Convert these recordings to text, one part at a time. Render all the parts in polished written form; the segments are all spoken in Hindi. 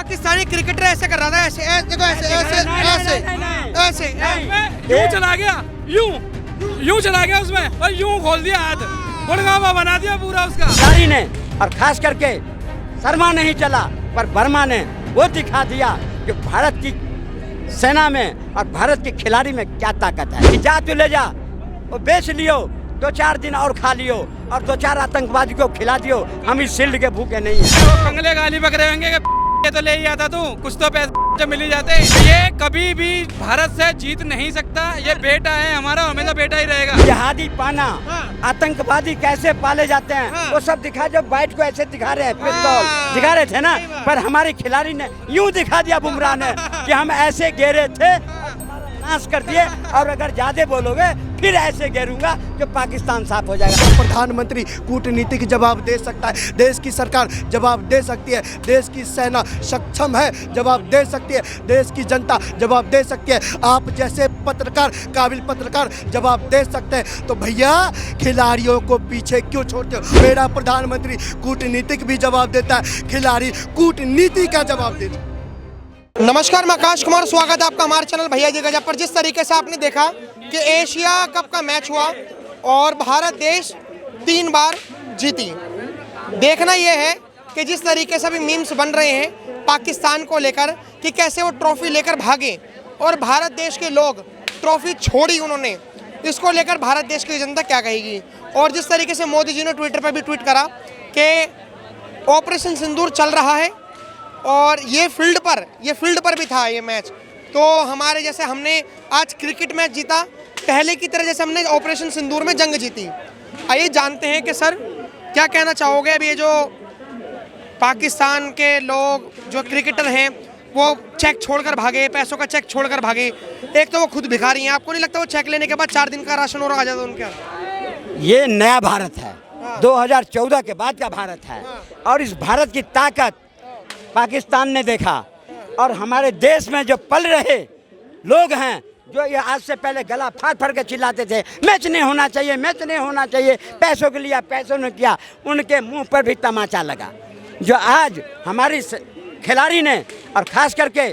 पाकिस्तानी क्रिकेटर ऐसे कर रहा था, ऐसे देखो, ऐसे ऐसे ऐसे ऐसे यूं चला गया, यूं चला गया उसमें और यूं खोल दिया हाथ, गुड़गावा बना दिया पूरा उसका। खिलाड़ी ने और खास करके शर्मा नहीं चला पर वर्मा ने वो दिखा दिया कि भारत की सेना में और भारत के खिलाड़ी में क्या ताकत है। कि जा तू ले जा, वो बेच लियो, 2-4 दिन और खा लियो और 2-4 आतंकवादी को खिला दियो, हम इस शील्ड के भूखे नहीं हैं। वो कंगले गाली बकरे होंगे कि तो ले ही आता तू, कुछ तो पैसे जो मिल ही जाते। ये कभी भी भारत से जीत नहीं सकता, ये बेटा है हमारा, हमेशा बेटा ही रहेगा। जिहादी पाना, आतंकवादी कैसे पाले जाते हैं वो सब दिखा, जो बाइट को ऐसे दिखा रहे हैं, पिस्तौल दिखा रहे थे ना, पर हमारे खिलाड़ी ने यूं दिखा दिया बुमराह ने कि हम ऐसे घेरे थे, नाश कर दिए, और अगर ज्यादा बोलोगे फिर ऐसे घेरूंगा कि पाकिस्तान साफ हो जाएगा। प्रधानमंत्री कूटनीतिक जवाब दे सकता है, देश की सरकार जवाब दे सकती है, देश की सेना सक्षम है, जवाब दे सकती है, देश की जनता जवाब दे सकती है, आप जैसे पत्रकार, काबिल पत्रकार जवाब दे सकते हैं। तो भैया खिलाड़ियों को पीछे क्यों छोड़ते हो? मेरा प्रधानमंत्री कूटनीतिक भी जवाब देता है, खिलाड़ी कूटनीति का जवाब देता है। नमस्कार, मैं आकाश कुमार, स्वागत है आपका हमारे चैनल भैया जी गजब पर। जिस तरीके से आपने देखा कि एशिया कप का मैच हुआ और भारत देश 3 बार जीती, देखना यह है कि जिस तरीके से अभी मीम्स बन रहे हैं पाकिस्तान को लेकर कि कैसे वो ट्रॉफी लेकर भागे और भारत देश के लोग ट्रॉफी छोड़ी उन्होंने, इसको लेकर भारत देश की जनता क्या कहेगी। और जिस तरीके से मोदी जी ने ट्विटर पर भी ट्वीट करा कि ऑपरेशन सिंदूर चल रहा है और ये फील्ड पर भी था ये मैच, तो हमारे जैसे हमने आज क्रिकेट मैच जीता, पहले की तरह जैसे हमने ऑपरेशन सिंदूर में जंग जीती। आइए जानते हैं कि सर क्या कहना चाहोगे। अब ये जो पाकिस्तान के लोग जो क्रिकेटर हैं वो चेक छोड़कर भागे, पैसों का चेक छोड़कर भागे, एक तो वो खुद भिखारी हैं, आपको नहीं लगता वो चेक लेने के बाद 4 दिन का राशन और आ जाता उनका? ये नया भारत है, 2014 के बाद का भारत है, और इस भारत की ताकत पाकिस्तान ने देखा। और हमारे देश में जो पल रहे लोग हैं, जो ये आज से पहले गला फाड़ फाड़ के चिल्लाते थे मैच नहीं होना चाहिए, मैच नहीं होना चाहिए, पैसों के लिए पैसों ने किया, उनके मुंह पर भी तमाचा लगा। जो आज हमारी खिलाड़ी ने और खास करके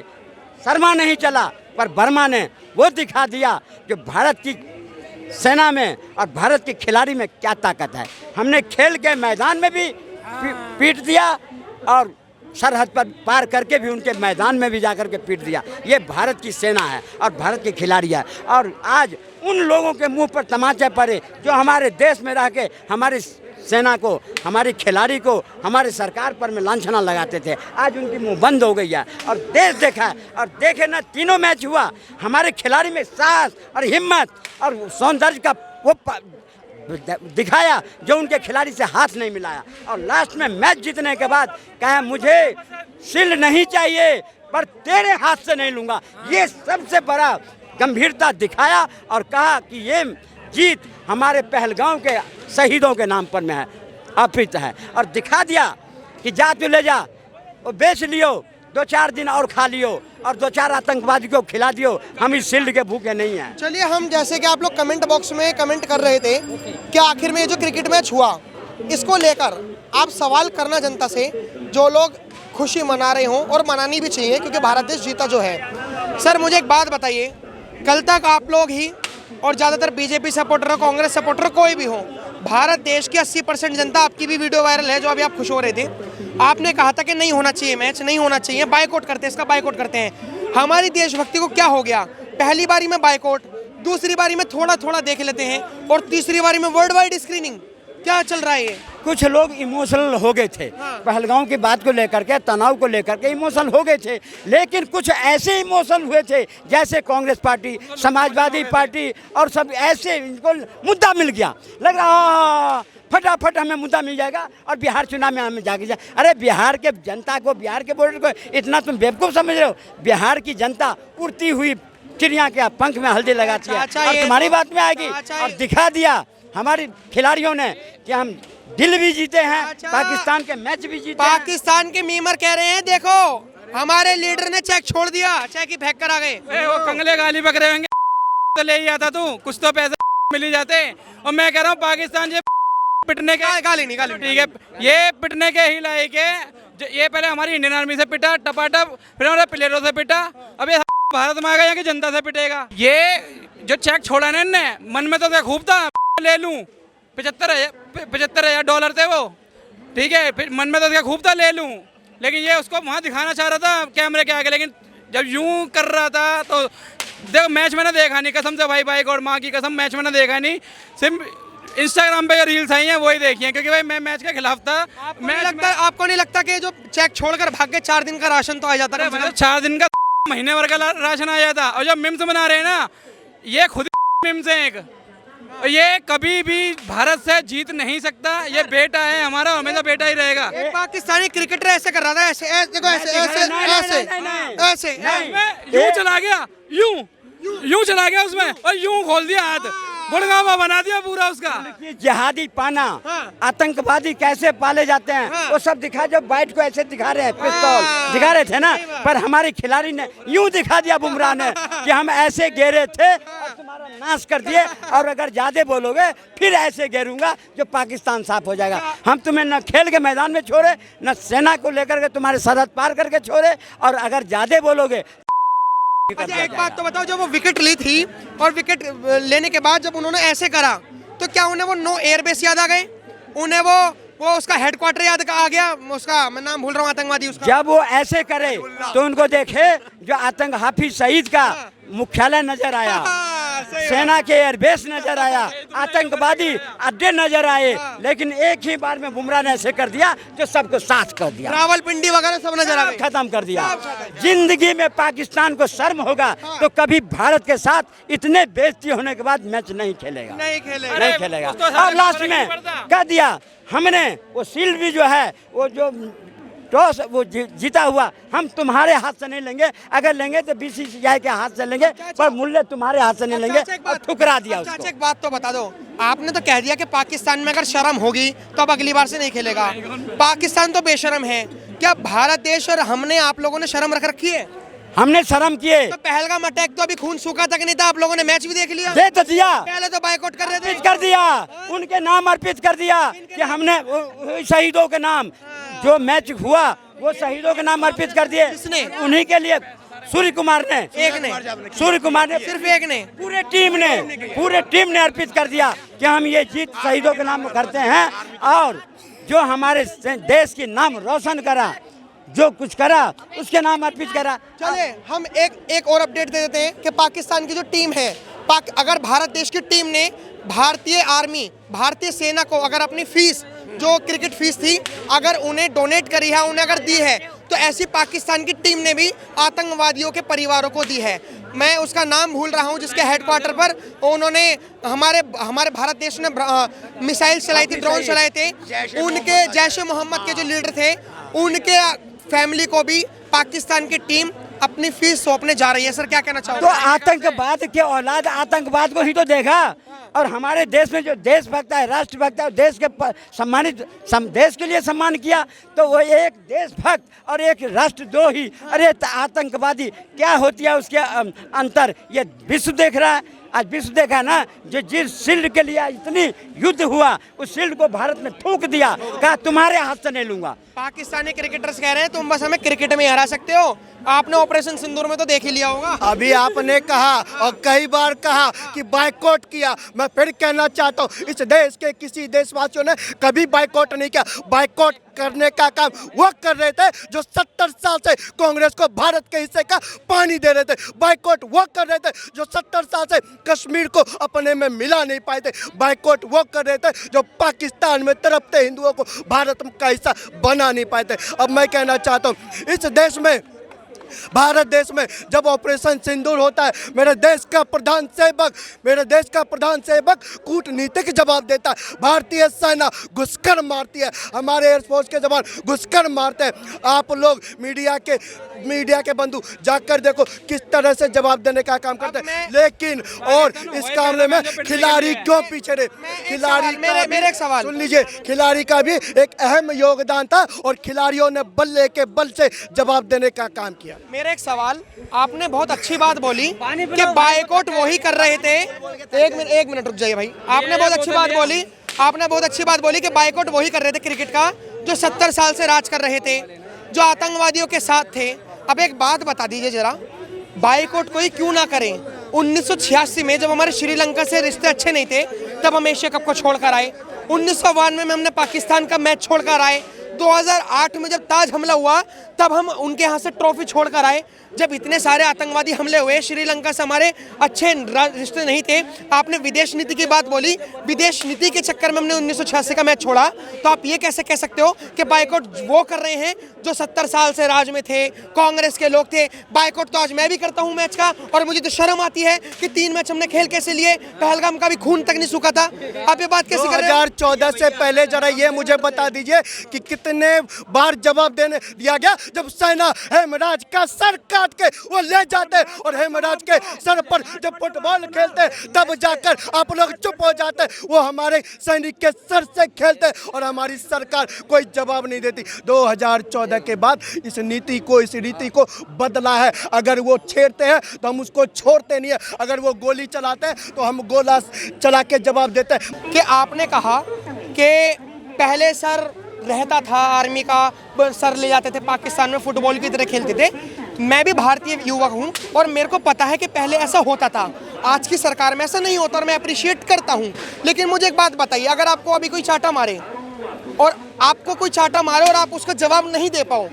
शर्मा नहीं चला पर वर्मा ने वो दिखा दिया कि भारत की सेना में और भारत के खिलाड़ी में क्या ताकत है। हमने खेल के मैदान में भी पीट दिया और सरहद पर पार करके भी उनके मैदान में भी जाकर के पीट दिया। ये भारत की सेना है और भारत के खिलाड़ी है। और आज उन लोगों के मुंह पर तमाचे पड़े जो हमारे देश में रह के हमारी सेना को, हमारी खिलाड़ी को, हमारी सरकार पर में लांछना लगाते थे, आज उनकी मुंह बंद हो गई है। और देश देखा है, और देखे ना, तीनों मैच हुआ, हमारे खिलाड़ी में साहस और हिम्मत और सौंदर्य का वो दिखाया जो उनके खिलाड़ी से हाथ नहीं मिलाया। और लास्ट में मैच जीतने के बाद कहा मुझे शील्ड नहीं चाहिए पर तेरे हाथ से नहीं लूँगा। ये सबसे बड़ा गंभीरता दिखाया और कहा कि ये जीत हमारे पहलगांव के शहीदों के नाम पर में है, अर्पित है। और दिखा दिया कि जा तू ले जा, वो बेच लियो, 2-4 दिन और खा लियो और 2-4 आतंकवादी को खिला दियो, हम इस शील्ड के भूखे नहीं हैं। चलिए, हम जैसे कि आप लोग कमेंट बॉक्स में कमेंट कर रहे थे कि आखिर में ये जो क्रिकेट मैच हुआ इसको लेकर आप सवाल करना जनता से, जो लोग खुशी मना रहे हों, और मनानी भी चाहिए क्योंकि भारत देश जीता जो है। सर मुझे एक बात बताइए, कल तक आप लोग ही और ज़्यादातर बीजेपी सपोर्टर, कांग्रेस सपोर्टर, कोई भी हो, भारत देश की 80% जनता, आपकी भी वीडियो वायरल है जो अभी आप खुश हो रहे थे, आपने कहा था कि नहीं होना चाहिए मैच, नहीं होना चाहिए, बायकॉट करते हैं, इसका बायकॉट करते हैं। हमारी देशभक्ति को क्या हो गया? पहली बारी में बायकॉट, दूसरी बारी में थोड़ा थोड़ा देख लेते हैं, और तीसरी बारी में वर्ल्ड वाइड स्क्रीनिंग। क्या चल रहा है ये? कुछ लोग इमोशनल हो गए थे, पहलगांव की बात को लेकर के, तनाव को लेकर के इमोशनल हो गए थे, लेकिन कुछ ऐसे इमोशनल हुए थे जैसे कांग्रेस पार्टी, समाजवादी पार्टी और सब ऐसे, इनको मुद्दा मिल गया, लग रहा फटाफट हमें मुद्दा मिल जाएगा और बिहार चुनाव में हमें जाके जाए। अरे बिहार के जनता को, बिहार के वोटर को इतना तुम बेवकूफ़ समझ रहे हो? बिहार की जनता उड़ती हुई चिड़िया के पंख में हल्दी लगाती है और तुम्हारी बात में आएगी। और दिखा दिया हमारी खिलाड़ियों ने कि हम दिल भी जीते हैं, पाकिस्तान के मैच भी जीते। पाकिस्तान के मीमर कह रहे हैं देखो हमारे लीडर ने चेक छोड़ दिया, चेक ही फेंक कर आ गए। वो कंगले गाली बकरे होंगे तो ले ही आता तू, कुछ तो पैसे मिल ही जाते। और मैं कह रहा हूँ पाकिस्तान ये पिटने के, गाली नहीं, ठीक है, ये पिटने के ही लायक है ये पहले हमारी इंडियन आर्मी से पिटा टपाटप, फिर हमारे प्लेयरों से पिटा, अब ये भारत में आ गया कि जनता से पिटेगा। ये जो चेक छोड़ा ना इनने, मन में तो देख खूब था ले लूं, $75,000 थे वो, ठीक है, फिर मन में तो क्या खूब था ले लूं, लेकिन ये उसको वहाँ दिखाना चाह रहा था कैमरे के आगे, लेकिन जब यूं कर रहा था तो देखो मैच मैंने देखा नहीं, कसम से भाई और माँ की कसम, मैच मैंने देखा नहीं, सिर्फ इंस्टाग्राम पे रील्स आई हैं वही देखी हैं, क्योंकि भाई मैं मैच के खिलाफ था। आपको नहीं लगता कि जो चेक छोड़कर भाग गए 4 दिन का राशन तो आ जाता है? मतलब 4 दिन का महीने भर का राशन आ जाता। और जब मिम्स बना रहे हैं ना, ये खुद मिम्स है एक, ये कभी भी भारत से जीत नहीं सकता, ये बेटा है हमारा, हमेशा बेटा ही रहेगा। एक पाकिस्तानी क्रिकेटर ऐसे कर रहा था, ऐसे देखो, ऐसे यूं चला गया, यूं चला गया उसमें और यूं खोल दिया हाथ, गुड़गावा बना दिया पूरा उसका। जिहादी पाना, आतंकवादी कैसे पाले जाते हैं वो सब दिखा, जब बाइट को ऐसे दिखा रहे हैं, पिस्तौल दिखा रहे थे ना, पर हमारे खिलाड़ी ने यूं दिखा दिया बुमराह ने कि हम ऐसे घेरे थे और तुम्हारा नाश कर दिए, और अगर ज्यादा बोलोगे फिर ऐसे घेरूंगा जो पाकिस्तान साफ हो जाएगा। हम तुम्हें न खेल के मैदान में छोड़े, न सेना को लेकर के तुम्हारे सरहद पार करके छोड़े, और अगर ज्यादा बोलोगे। अच्छा एक बात तो बताओ, जब वो विकेट ली थी और विकेट लेने के बाद जब उन्होंने ऐसे करा तो क्या उन्हें वो 9 एयरबेस याद आ गए? उन्हें वो उसका हेडक्वार्टर याद आ गया, उसका मैं नाम भूल रहा हूँ आतंकवादी उसका। जब वो ऐसे करे तो उनको देखे जो आतंक हाफिज सईद का मुख्यालय नजर आया, सेना के एयरबेस नजर आया, आतंकवादी अड्डे नजर आए, लेकिन एक ही बार में बुमराह ने ऐसे कर दिया जो सबको साथ कर दिया, रावलपिंडी वगैरह सब नजर आ गए, खत्म कर दिया। जिंदगी में पाकिस्तान को शर्म होगा तो कभी भारत के साथ इतने बेइज्जती होने के बाद मैच नहीं खेलेगा, नहीं खेलेगा। और लास्ट में कह दिया हमने वो शील्ड भी जो है, वो जो टॉस वो जीता हुआ, हम तुम्हारे हाथ से नहीं लेंगे, अगर लेंगे तो BCCI के हाथ से लेंगे, पर मूल्य तुम्हारे हाथ से नहीं लेंगे, और ठुकरा दिया उसको। एक बात तो बता दो, आपने तो कह दिया कि पाकिस्तान में अगर शर्म होगी तो अब अगली बार से नहीं खेलेगा। पाकिस्तान तो बेशर्म है, क्या भारत देश और हमने आप लोगों ने शर्म रख रखी है? हमने शर्म किए। तो पहलगाम अटैक तो अभी खून सूखा तक नहीं था, आप लोगों ने मैच भी देख लिया, दे तो दिया, पहले तो बायकॉट कर रहे थे, कर दिया, उनके नाम अर्पित कर दिया कि हमने शहीदों के नाम, जो मैच हुआ वो शहीदों के नाम अर्पित कर दिए। किसने? उन्हीं के लिए सूर्य कुमार ने, सूर्य कुमार ने, सिर्फ एक ने, पूरे टीम ने अर्पित कर दिया कि हम ये जीत शहीदों के नाम करते हैं, और जो हमारे देश की नाम रोशन करा, जो कुछ करा उसके नाम अर्पित करा। चले हम एक और अपडेट दे देते हैं कि पाकिस्तान की जो टीम है, अगर भारत देश की टीम ने भारतीय आर्मी, भारतीय सेना को अगर अपनी फीस, जो क्रिकेट फीस थी, अगर उन्हें डोनेट करी है, उन्हें अगर दी है, तो ऐसी पाकिस्तान की टीम ने भी आतंकवादियों के परिवारों को दी है। मैं उसका नाम भूल रहा हूं, जिसके हेडक्वार्टर पर उन्होंने हमारे भारत देश ने मिसाइल चलाई थी, ड्रोन चलाए थे, उनके जैश मोहम्मद के जो लीडर थे उनके फैमिली को भी पाकिस्तान की टीम अपनी फीस सौंपने जा रही है। सर क्या कहना चाहोगे? तो आतंकवाद के औलाद आतंकवाद को ही तो देखा, और हमारे देश में जो देशभक्त है, राष्ट्रभक्त है, देश के सम्मानित देश के लिए सम्मान किया, तो वो एक देशभक्त और एक राष्ट्रद्रोही, अरे आतंकवादी क्या होती है उसके अंतर, ये विश्व देख रहा है। आज विश्व देखा ना, जो जिस शील्ड के लिए इतनी युद्ध हुआ, उस शील्ड को भारत में थूक दिया, कहा तुम्हारे हाथ से नहीं लूंगा। पाकिस्तानी क्रिकेटर्स कह रहे हैं तुम बस हमें क्रिकेट में हरा सकते हो, आपने ऑपरेशन सिंदूर में तो देख ही लिया होगा। अभी आपने कहा और कई बार कहा कि बायकॉट किया, मैं फिर कहना चाहता हूँ, इस देश के किसी देशवासियों ने कभी बायकॉट नहीं किया। बायकॉट करने का काम वो कर रहे थे जो 70 साल से कांग्रेस को भारत के हिस्से का पानी दे रहे थे। बायकॉट वो कर रहे थे जो 70 साल से कश्मीर को अपने में मिला नहीं पाए थे। बायकॉट वो कर रहे थे जो पाकिस्तान में तड़पते हिंदुओं को भारत का हिस्सा बना नहीं पाए थे। अब मैं कहना चाहता हूँ, इस देश में, भारत देश में जब ऑपरेशन सिंदूर होता है, मेरे देश का प्रधान सेवक कूटनीतिक जवाब देता है। भारतीय सेना घुसकर मारती है, हमारे एयरफोर्स के जवान घुसकर मारते हैं। आप लोग मीडिया के बंधु जाकर देखो किस तरह से जवाब देने का काम करते हैं। लेकिन और इस मामले में खिलाड़ी क्यों पीछे रहे? खिलाड़ी, मेरे एक सवाल सुन लीजिए, खिलाड़ी का भी एक अहम योगदान था और खिलाड़ियों ने बल्ले के बल से जवाब देने का काम किया। मेरा एक सवाल, आपने बहुत अच्छी बात बोली कि बायकॉट वही कर रहे थे। एक मिनट रुक जाइए भाई, आपने बहुत अच्छी बात बोली कि बायकॉट वही कर रहे थे क्रिकेट का जो 70 साल से राज कर रहे थे। जो आतंकवादियों के साथ थे। अब एक बात बता दीजिए जरा, बाइकआउट कोई क्यों ना करें? 1986 में जब हमारे श्रीलंका से रिश्ते अच्छे नहीं थे तब हम एशिया कप को छोड़कर आए। 1992 में हमने पाकिस्तान का मैच छोड़कर आए। 2008 में जब ताज हमला हुआ तब हम उनके यहाँ से ट्रॉफी छोड़कर आए। जब इतने सारे आतंकवादी हमले हुए, श्रीलंका से हमारे अच्छे रिश्ते नहीं थे। आपने विदेश नीति की बात बोली, विदेश नीति के चक्कर में हमने 1986 का मैच छोड़ा। तो आप ये कैसे कह सकते हो कि बाइकआउट वो कर रहे हैं जो 70 साल से राज में थे, कांग्रेस के लोग थे? बाइकआउट तो आज मैं भी करता हूँ मैच का, और मुझे तो शर्म आती है कि 3 मैच हमने खेल कैसे लिए, पहलगाम का भी खून तक नहीं सूखा था। आप ये बात कैसे कर रहे हैं? 2014 से पहले जरा ये मुझे बता दीजिए कि कितने बार जवाब देने दिया गया जब सेना हेमराज का सर काट के वो ले जाते, और हेमराज के सर पर जब फुटबॉल खेलते तब जाकर आप लोग चुप हो जाते। वो हमारे सैनिक के सर से खेलते और हमारी सरकार कोई जवाब नहीं देती। 2014 के बाद इस रीति को बदला है। अगर वो छेड़ते हैं तो हम उसको छोड़ते नहीं है, अगर वो गोली चलाते हैं तो हम गोला चला के जवाब देते हैं। कि आपने कहा कि पहले सर रहता था, आर्मी का सर ले जाते थे, पाकिस्तान में फुटबॉल की तरह खेलते थे। मैं भी भारतीय युवक हूं और मेरे को पता है कि पहले ऐसा होता था। आज की सरकार में ऐसा नहीं होता और मैं अप्रिशिएट करता हूं। लेकिन मुझे एक बात बताइए, अगर आपको अभी कोई चाटा मारे और आपको कोई चाटा मारे और आप उसका जवाब नहीं दे पाओ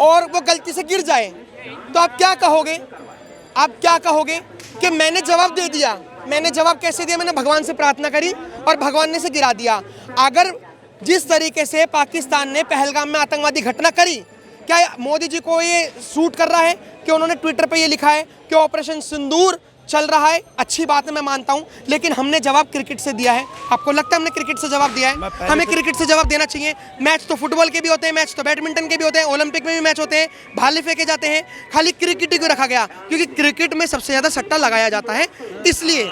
और वो गलती से गिर जाए, तो आप क्या कहोगे? आप क्या कहोगे कि मैंने जवाब दे दिया? मैंने जवाब कैसे दिया? मैंने भगवान से प्रार्थना करी और भगवान ने से गिरा दिया। अगर जिस तरीके से पाकिस्तान ने पहलगाम में आतंकवादी घटना करी, क्या मोदी जी को ये सूट कर रहा है कि उन्होंने ट्विटर पे ये लिखा है कि ऑपरेशन सिंदूर चल रहा है? अच्छी बात है, मैं मानता हूं, लेकिन हमने जवाब क्रिकेट से दिया है। आपको लगता है हमने क्रिकेट से जवाब दिया है? हमें क्रिकेट से जवाब देना चाहिए। मैच तो फुटबॉल के भी होते हैं, मैच तो बैडमिंटन के भी होते हैं, ओलंपिक में भी मैच होते हैं, भाले फेंके जाते हैं। खाली क्रिकेट ही क्यों रखा गया? क्योंकि क्रिकेट में सबसे ज़्यादा सट्टा लगाया जाता है, इसलिए।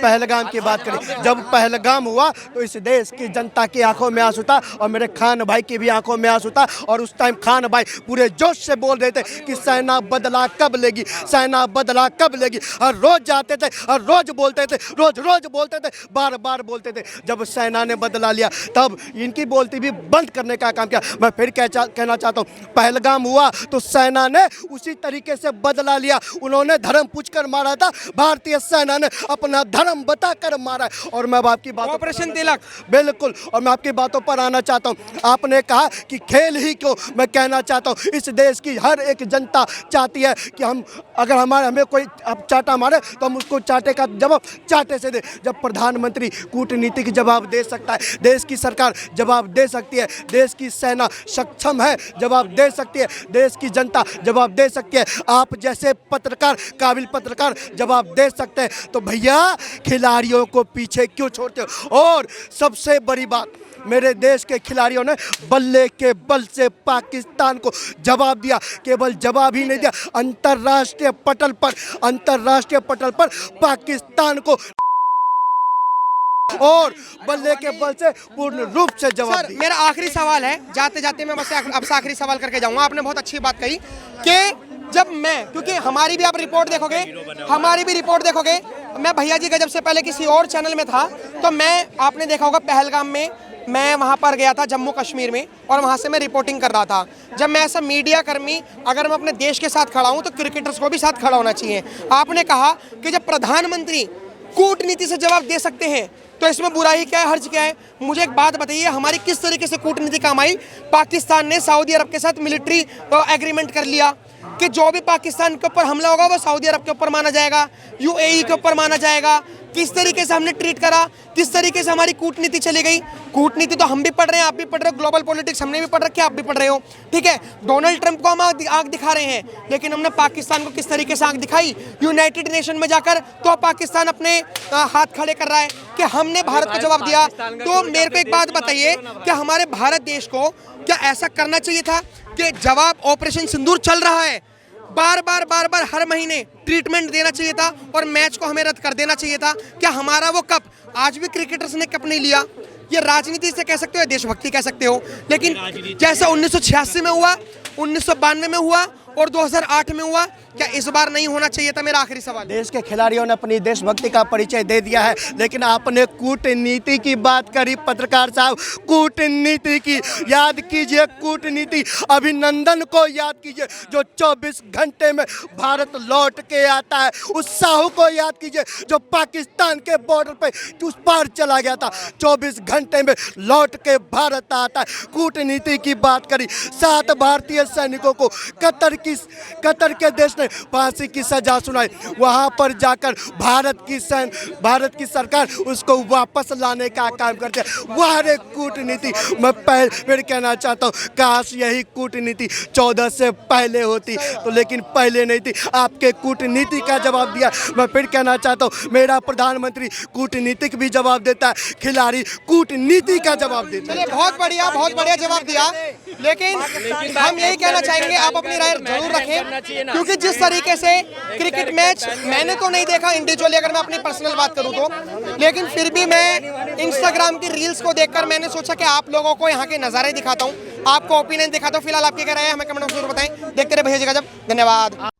पहलगाम की बात करें, जब पहलगाम हुआ तो इस देश की जनता की आंखों में आंसू था और मेरे खान भाई की भी आंखों में आंसू था। और उस टाइम खान भाई पूरे जोश से बोल रहे थे कि सेना बदला कब लेगी, सेना बदला कब लेगी। हर रोज जाते थे, हर रोज बोलते थे, रोज बोलते थे, बार बार बोलते थे। जब सेना ने बदला लिया तब इनकी बोलती भी बंद करने का काम किया। मैं फिर कहना चाहता हूँ, पहलगाम हुआ तो सेना ने उसी तरीके से बदला लिया। उन्होंने धर्म पूछकर मारा था, भारतीय सेना ने अपना धर्म बताकर मारा है। और मैं आपकी बात, ऑपरेशन तिलक, बिल्कुल, और मैं आपकी बातों पर आना चाहता हूँ। आपने कहा कि खेल ही क्यों, मैं कहना चाहता हूँ इस देश की हर एक जनता चाहती है कि हम, अगर हमें कोई चाटा मारे तो हम उसको चाटे का जवाब चाटे से दे। जब प्रधानमंत्री कूटनीतिक जवाब दे सकता है, देश की सरकार जवाब दे सकती है, देश की सेना सक्षम है, जवाब दे सकती है, देश की जनता जवाब दे सकती है, आप जैसे पत्रकार, काबिल पत्रकार जवाब दे सकते हैं, तो भैया खिलाड़ियों को पीछे क्यों छोड़ते हो? और सबसे बड़ी बात, मेरे देश के खिलाड़ियों ने बल्ले के बल से पाकिस्तान को जवाब दिया। केवल जवाब ही नहीं दिया, अंतर्राष्ट्रीय पटल पर पाकिस्तान को और बल्ले के बल से पूर्ण रूप से जवाब दिया। मेरा आखिरी सवाल है, जाते जाते मैं बस अब से आखिरी सवाल करके जाऊंगा। आपने बहुत अच्छी बात कही कि जब मैं, क्योंकि हमारी भी आप रिपोर्ट देखोगे, हमारी भी रिपोर्ट देखोगे, मैं भैया जी गजब से पहले किसी और चैनल में था, तो मैं, आपने देखा होगा पहलगाम में मैं वहाँ पर गया था जम्मू कश्मीर में, और वहाँ से मैं रिपोर्टिंग कर रहा था। जब मैं ऐसा मीडिया कर्मी, अगर मैं अपने देश के साथ खड़ा हूँ तो क्रिकेटर्स को भी साथ खड़ा होना चाहिए। आपने कहा कि जब प्रधानमंत्री कूटनीति से जवाब दे सकते हैं तो इसमें बुराई क्या है, हर्ज क्या है? मुझे एक बात बताइए, हमारी किस तरीके से कूटनीति काम आई? पाकिस्तान ने सऊदी अरब के साथ मिलिट्री एग्रीमेंट कर लिया कि जो भी पाकिस्तान के ऊपर हमला होगा वो सऊदी अरब के ऊपर माना जाएगा, यूएई के ऊपर माना जाएगा। किस तरीके से हमने ट्रीट करा, किस तरीके से हमारी कूटनीति चली गई। कूटनीति तो हम भी पढ़ रहे हैं, आप भी पढ़ रहे हो, ग्लोबल पॉलिटिक्स हमने भी पढ़ रखी है, आप भी पढ़ रहे हो, ठीक है। डोनाल्ड ट्रंप को हम आंख दिखा रहे हैं, लेकिन हमने पाकिस्तान को किस तरीके से आंख दिखाई? यूनाइटेड नेशन में जाकर तो पाकिस्तान अपने हाथ खड़े कर रहा है कि हमने भारत को जवाब दिया। तो मेरे को एक बात बताइए कि हमारे भारत देश को क्या ऐसा करना चाहिए था कि जवाब ऑपरेशन सिंदूर चल रहा है, बार बार हर महीने ट्रीटमेंट देना चाहिए था और मैच को हमें रद्द कर देना चाहिए था? क्या हमारा वो कप, आज भी क्रिकेटर्स ने कप नहीं लिया? ये राजनीति से कह सकते हो, देशभक्ति कह सकते हो, लेकिन जैसा 1986 में हुआ, 1992 में हुआ और 2008 में हुआ, क्या इस बार नहीं होना चाहिए था? मेरा आखिरी सवाल। देश के खिलाड़ियों ने अपनी देशभक्ति का परिचय दे दिया है, लेकिन आपने कूटनीति की बात करी पत्रकार साहब, कूटनीति की। याद कीजिए कूटनीति, अभिनंदन को याद कीजिए जो 24 घंटे में भारत लौट के आता है, उस साहू को याद कीजिए जो पाकिस्तान के बॉर्डर पे उस पार चला गया था, 24 घंटे में लौट के भारत आता है। कूटनीति की बात करी, 7 भारतीय सैनिकों को कतर के देश ने फांसी की सजा सुनाई, वहां पर जाकर भारत की सरकार उसको वापस लाने का काम करते हैं। वह रे कूटनीति। मैं फिर कहना चाहता हूँ, काश यही कूटनीति 14 से पहले होती, तो लेकिन पहले नहीं थी। आपके कूटनीति का जवाब दिया। मैं फिर कहना चाहता हूँ, मेरा प्रधानमंत्री कूटनीतिक भी जवाब देता है, खिलाड़ी कूटनीति का जवाब देता है। चलिए, बहुत बढ़िया जवाब दिया। लेकिन हम यही कहना चाहेंगे, आप अपनी राय जरूर रखें, क्योंकि जिस तरीके से क्रिकेट मैच मैंने तो नहीं देखा इंडिविजुअली, अगर मैं अपनी पर्सनल बात करूं तो, लेकिन फिर भी मैं इंस्टाग्राम की रील्स को देखकर मैंने सोचा कि आप लोगों को यहाँ के नज़ारे दिखाता हूँ, आपको ओपिनियन दिखाता हूँ। फिलहाल आपकी क्या राय है हमें कमेंट में जरूर बताएं। देखते रहे भैया जी गजब। धन्यवाद।